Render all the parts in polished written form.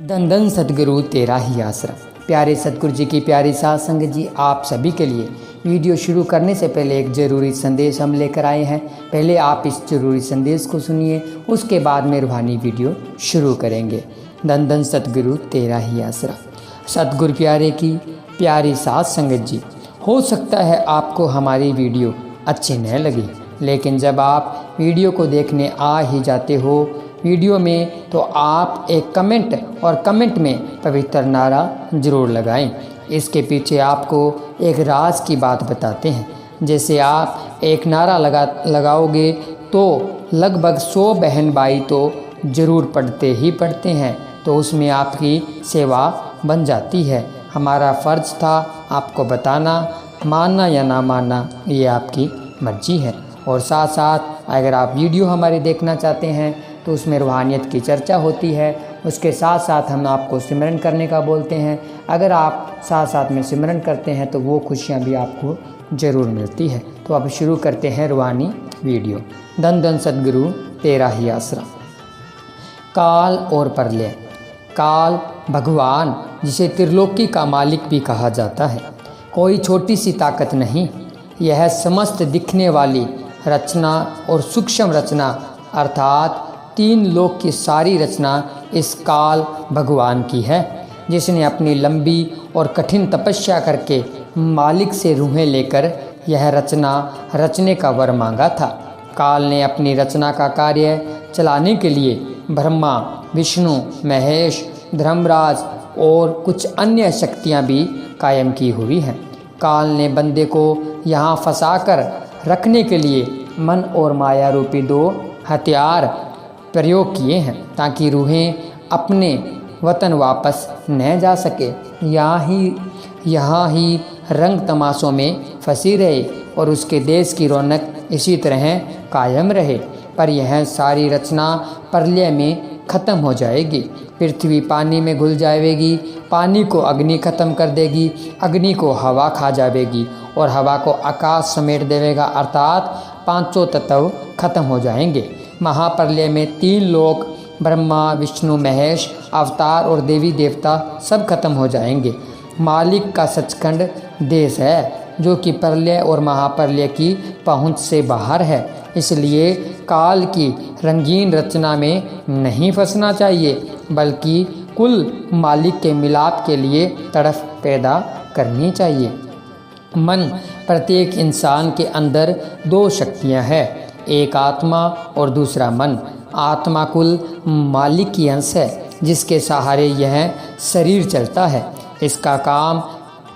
धन धन सतगुरु तेरा ही आसरा। प्यारे सतगुरु जी की प्यारी साध संगत जी, आप सभी के लिए वीडियो शुरू करने से पहले एक ज़रूरी संदेश हम लेकर आए हैं। पहले आप इस ज़रूरी संदेश को सुनिए, उसके बाद में रूहानी वीडियो शुरू करेंगे। धन धन सतगुरु तेरा ही आसरा। सतगुरु प्यारे की प्यारी साध संगत जी, हो सकता है आपको हमारी वीडियो अच्छी न लगे, लेकिन जब आप वीडियो को देखने आ ही जाते हो वीडियो में, तो आप एक कमेंट और कमेंट में पवित्र नारा ज़रूर लगाएं। इसके पीछे आपको एक राज की बात बताते हैं। जैसे आप एक नारा लगाओगे तो लगभग 100 बहन भाई तो ज़रूर पढ़ते ही पढ़ते हैं, तो उसमें आपकी सेवा बन जाती है। हमारा फ़र्ज़ था आपको बताना, मानना या ना मानना ये आपकी मर्जी है। और साथ साथ अगर आप वीडियो हमारे देखना चाहते हैं तो उसमें रूहानियत की चर्चा होती है। उसके साथ साथ हम आपको सिमरन करने का बोलते हैं। अगर आप साथ साथ में सिमरन करते हैं तो वो खुशियाँ भी आपको ज़रूर मिलती है। तो अब शुरू करते हैं रूहानी वीडियो। धन धन सतगुरु तेरा ही आसरा। काल और प्रलय। काल भगवान, जिसे त्रिलोकी का मालिक भी कहा जाता है, कोई छोटी सी ताकत नहीं। यह समस्त दिखने वाली रचना और सूक्ष्म रचना अर्थात 3 लोक की सारी रचना इस काल भगवान की है, जिसने अपनी लंबी और कठिन तपस्या करके मालिक से रूहें लेकर यह रचना रचने का वर मांगा था। काल ने अपनी रचना का कार्य चलाने के लिए ब्रह्मा, विष्णु, महेश, धर्मराज और कुछ अन्य शक्तियां भी कायम की हुई हैं। काल ने बंदे को यहाँ फंसाकर रखने के लिए मन और माया रूपी 2 हथियार प्रयोग किए हैं, ताकि रूहें अपने वतन वापस न जा सके, यहाँ ही रंग तमाशों में फंसी रहे और उसके देश की रौनक इसी तरह कायम रहे। पर यह सारी रचना प्रलय में ख़त्म हो जाएगी। पृथ्वी पानी में घुल जाएगी, पानी को अग्नि ख़त्म कर देगी, अग्नि को हवा खा जाएगी और हवा को आकाश समेट देगा, अर्थात 5 तत्व खत्म हो जाएंगे। महाप्रलय में 3 लोक ब्रह्मा, विष्णु, महेश अवतार और देवी देवता सब खत्म हो जाएंगे। मालिक का सचखंड देश है, जो कि प्रलय और महाप्रलय की पहुंच से बाहर है। इसलिए काल की रंगीन रचना में नहीं फंसना चाहिए, बल्कि कुल मालिक के मिलाप के लिए तड़फ पैदा करनी चाहिए। मन, प्रत्येक इंसान के अंदर 2 शक्तियां हैं, एक आत्मा और दूसरा मन। आत्मा कुल मालिक की अंश है, जिसके सहारे यह शरीर चलता है। इसका काम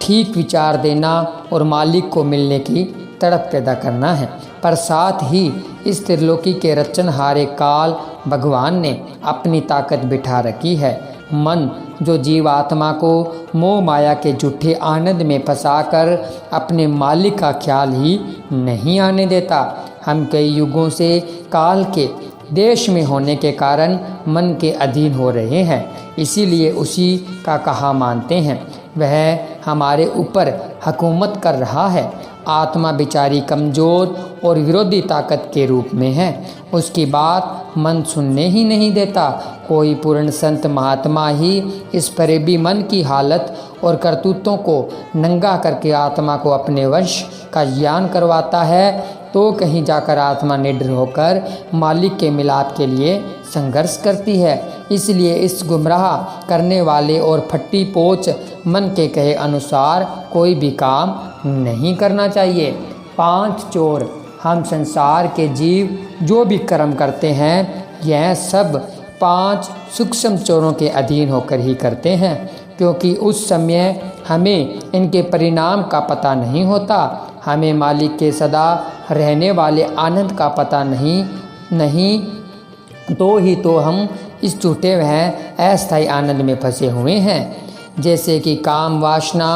ठीक विचार देना और मालिक को मिलने की तड़प पैदा करना है। पर साथ ही इस त्रिलोकी के रचनहारे काल भगवान ने अपनी ताकत बिठा रखी है। मन, जो जीव आत्मा को मोह माया के झूठे आनंद में फंसाकर अपने मालिक का ख्याल ही नहीं आने देता। हम कई युगों से काल के देश में होने के कारण मन के अधीन हो रहे हैं, इसीलिए उसी का कहा मानते हैं। वह हमारे ऊपर हुकूमत कर रहा है। आत्मा बेचारी कमज़ोर और विरोधी ताकत के रूप में है। उसकी बात मन सुनने ही नहीं देता। कोई पूर्ण संत महात्मा ही इस फरेबी मन की हालत और करतूतों को नंगा करके आत्मा को अपने वश का ज्ञान करवाता है, तो कहीं जाकर आत्मा निडर होकर मालिक के मिलाप के लिए संघर्ष करती है। इसलिए इस गुमराह करने वाले और फट्टी पोच मन के कहे अनुसार कोई भी काम नहीं करना चाहिए। 5 चोर। हम संसार के जीव जो भी कर्म करते हैं, यह सब 5 सूक्ष्म चोरों के अधीन होकर ही करते हैं, क्योंकि उस समय हमें इनके परिणाम का पता नहीं होता। हमें मालिक के सदा रहने वाले आनंद का पता नहीं तो हम इस झूठे वह अस्थायी आनंद में फंसे हुए हैं। जैसे कि काम वासना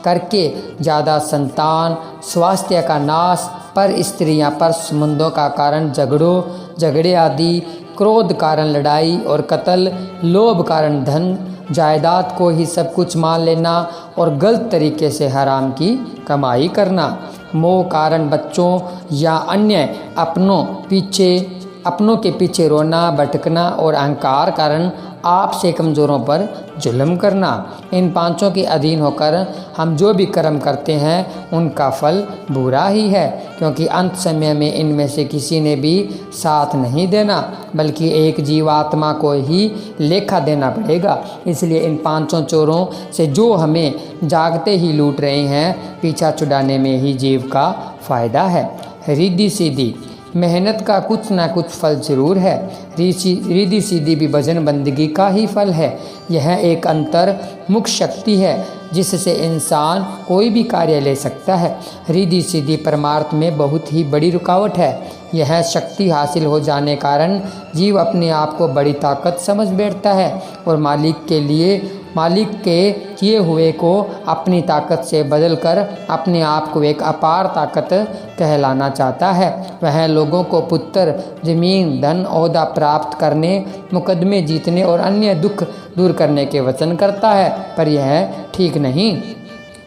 करके ज़्यादा संतान, स्वास्थ्य का नाश, पर स्त्रियां, पर संबंधों का कारण झगड़े आदि, क्रोध कारण लड़ाई और कत्ल, लोभ कारण धन जायदाद को ही सब कुछ मान लेना और गलत तरीके से हराम की कमाई करना, मोह कारण बच्चों या अन्य अपनों के पीछे रोना भटकना और अहंकार कारण आपसे कमज़ोरों पर जुल्म करना। इन पांचों के अधीन होकर हम जो भी कर्म करते हैं उनका फल बुरा ही है, क्योंकि अंत समय में इनमें से किसी ने भी साथ नहीं देना, बल्कि एक जीवात्मा को ही लेखा देना पड़ेगा। इसलिए इन पांचों चोरों से जो हमें जागते ही लूट रहे हैं, पीछा छुड़ाने में ही जीव का फ़ायदा है। रिद्धि सीधी, मेहनत का कुछ ना कुछ फल जरूर है। रिद्धि सीधी भी भजन बंदगी का ही फल है। यह एक अंतर मुख्य शक्ति है जिससे इंसान कोई भी कार्य ले सकता है। रिद्धि सीधी परमार्थ में बहुत ही बड़ी रुकावट है। यह शक्ति हासिल हो जाने कारण जीव अपने आप को बड़ी ताकत समझ बैठता है और मालिक के किए हुए को अपनी ताकत से बदलकर अपने आप को एक अपार ताकत कहलाना चाहता है। वह लोगों को पुत्र, जमीन, धन, ओहदा प्राप्त करने, मुकदमे जीतने और अन्य दुख दूर करने के वचन करता है, पर यह ठीक नहीं।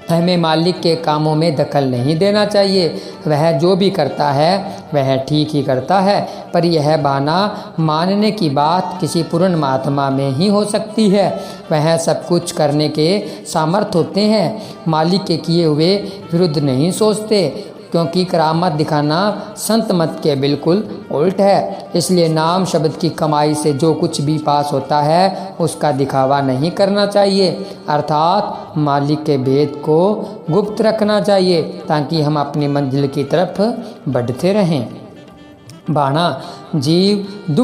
हमें मालिक के कामों में दखल नहीं देना चाहिए। वह जो भी करता है वह ठीक ही करता है, पर यह बहाना मानने की बात किसी पूर्ण महात्मा में ही हो सकती है। वह सब कुछ करने के सामर्थ होते हैं, मालिक के किए हुए विरुद्ध नहीं सोचते, क्योंकि करामत दिखाना संत मत के बिल्कुल उल्ट है। इसलिए नाम शब्द की कमाई से जो कुछ भी पास होता है उसका दिखावा नहीं करना चाहिए, अर्थात मालिक के भेद को गुप्त रखना चाहिए, ताकि हम अपनी मंजिल की तरफ बढ़ते रहें। बाणा, जीवन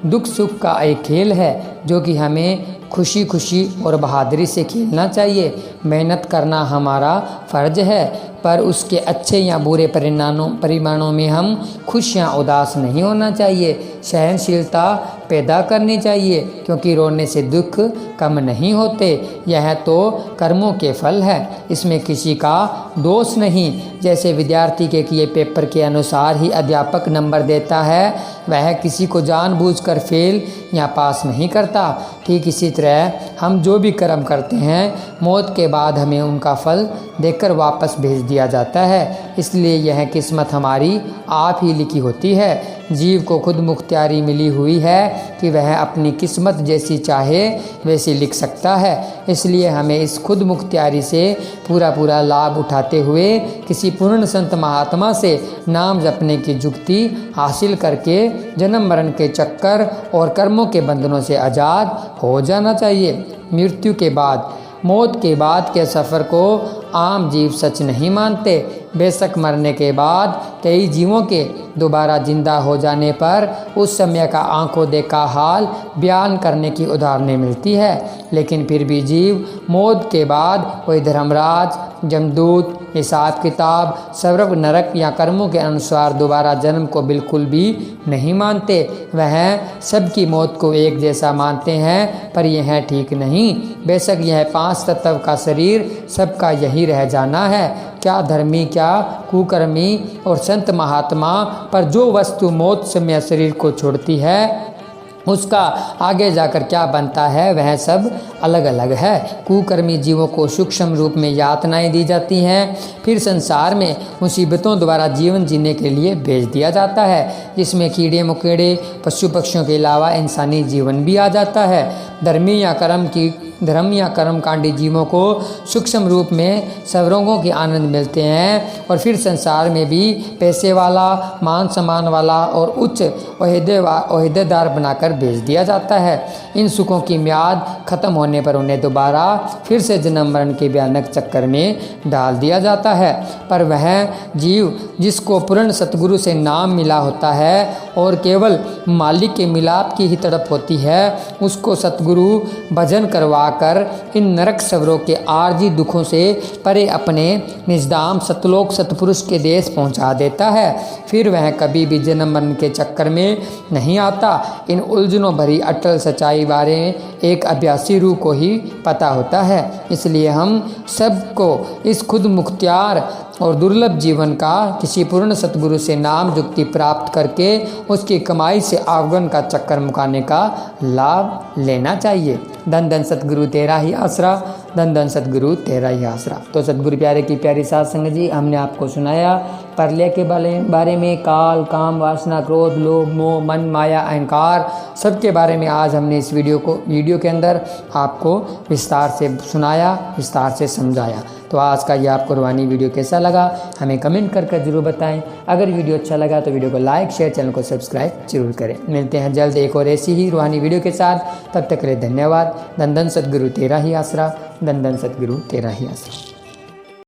दुख सुख का एक खेल है जो कि हमें खुशी खुशी और बहादुरी से खेलना चाहिए। मेहनत करना हमारा फ़र्ज है, पर उसके अच्छे या बुरे परिणामों में हम खुश या उदास नहीं होना चाहिए। सहनशीलता पैदा करनी चाहिए, क्योंकि रोने से दुख कम नहीं होते। यह तो कर्मों के फल है, इसमें किसी का दोष नहीं। जैसे विद्यार्थी के किए पेपर के अनुसार ही अध्यापक नंबर देता है, वह किसी को जानबूझकर फेल या पास नहीं करता। ठीक इसी तरह हम जो भी कर्म करते हैं, मौत के बाद हमें उनका फल देकर वापस भेज दिया जाता है। इसलिए यह किस्मत हमारी आप ही लिखी होती है। जीव को खुद मुख्तियारी मिली हुई है कि वह अपनी किस्मत जैसी चाहे वैसी लिख सकता है। इसलिए हमें इस खुद मुख्तियारी से पूरा लाभ उठाते हुए किसी पूर्ण संत महात्मा से नाम जपने की जुक्ति हासिल करके जन्म मरण के चक्कर और कर्मों के बंधनों से आज़ाद हो जाना चाहिए। मृत्यु के बाद, मौत के बाद के सफ़र को आम जीव सच नहीं मानते। बेशक मरने के बाद कई जीवों के दोबारा जिंदा हो जाने पर उस समय का आंखों देखा हाल बयान करने की उदाहरणें मिलती है, लेकिन फिर भी जीव मौत के बाद कोई धर्मराज, जमदूत, हिसाब किताब, स्वर्ग, नरक या कर्मों के अनुसार दोबारा जन्म को बिल्कुल भी नहीं मानते। वह सबकी मौत को एक जैसा मानते हैं, पर यह ठीक नहीं। बेशक यह 5 तत्व का शरीर सबका यही रह जाना है। क्या धर्मी, क्या कुकर्मी और संत महात्मा, पर जो वस्तु मौत समय शरीर को छोड़ती है उसका आगे जाकर क्या बनता है वह सब अलग अलग है। कुकर्मी जीवों को सूक्ष्म रूप में यातनाएं दी जाती हैं, फिर संसार में मुसीबतों द्वारा जीवन जीने के लिए भेज दिया जाता है, जिसमें कीड़े मकोड़े, पशु पक्षियों के अलावा इंसानी जीवन भी आ जाता है। धर्म या कर्मकांडी जीवों को सूक्ष्म रूप में स्वर्गों के आनंद मिलते हैं और फिर संसार में भी पैसे वाला, मान सम्मान वाला और उच्च ओहदेदार बनाकर भेज दिया जाता है। इन सुखों की म्याद खत्म होने पर उन्हें दोबारा फिर से जन्म मरण के भयानक चक्कर में डाल दिया जाता है। पर वह जीव जिसको पूर्ण सतगुरु से नाम मिला होता है और केवल मालिक के मिलाप की ही तड़प होती है, उसको सतगुरु भजन करवा कर इन नरक सवरों के आर्जी दुखों से परे अपने निजधाम सतलोक सतपुरुष के देश पहुंचा देता है। फिर वह कभी भी जन्म मरण के चक्कर में नहीं आता। इन उलझनों भरी अटल सच्चाई बारे एक अभ्यासी रूह को ही पता होता है। इसलिए हम सबको इस खुद मुख्तियार और दुर्लभ जीवन का किसी पूर्ण सतगुरु से नाम जुक्ति प्राप्त करके उसकी कमाई से आगमन का चक्कर मुकाने का लाभ लेना चाहिए। धन धन सतगुरु तेरा ही आसरा, धन धन सतगुरु तेरा ही आसरा। तो सतगुरु प्यारे की प्यारी साध संगत जी, हमने आपको सुनाया प्रलय के बारे में, काल, काम, वासना, क्रोध, लोभ, मोह, मन, माया, अहंकार, सबके बारे में आज हमने इस वीडियो के अंदर आपको विस्तार से सुनाया, विस्तार से समझाया। तो आज का ये आपको रूहानी वीडियो कैसा लगा हमें कमेंट कर जरूर बताएं। अगर वीडियो अच्छा लगा तो वीडियो को लाइक, शेयर, चैनल को सब्सक्राइब जरूर करें। मिलते हैं जल्द एक और ऐसी ही रूहानी वीडियो के साथ। तब तक के लिए धन्यवाद। धन धन सतगुरु तेरा ही आसरा, धन धन सतगुरु तेरा ही आसरा।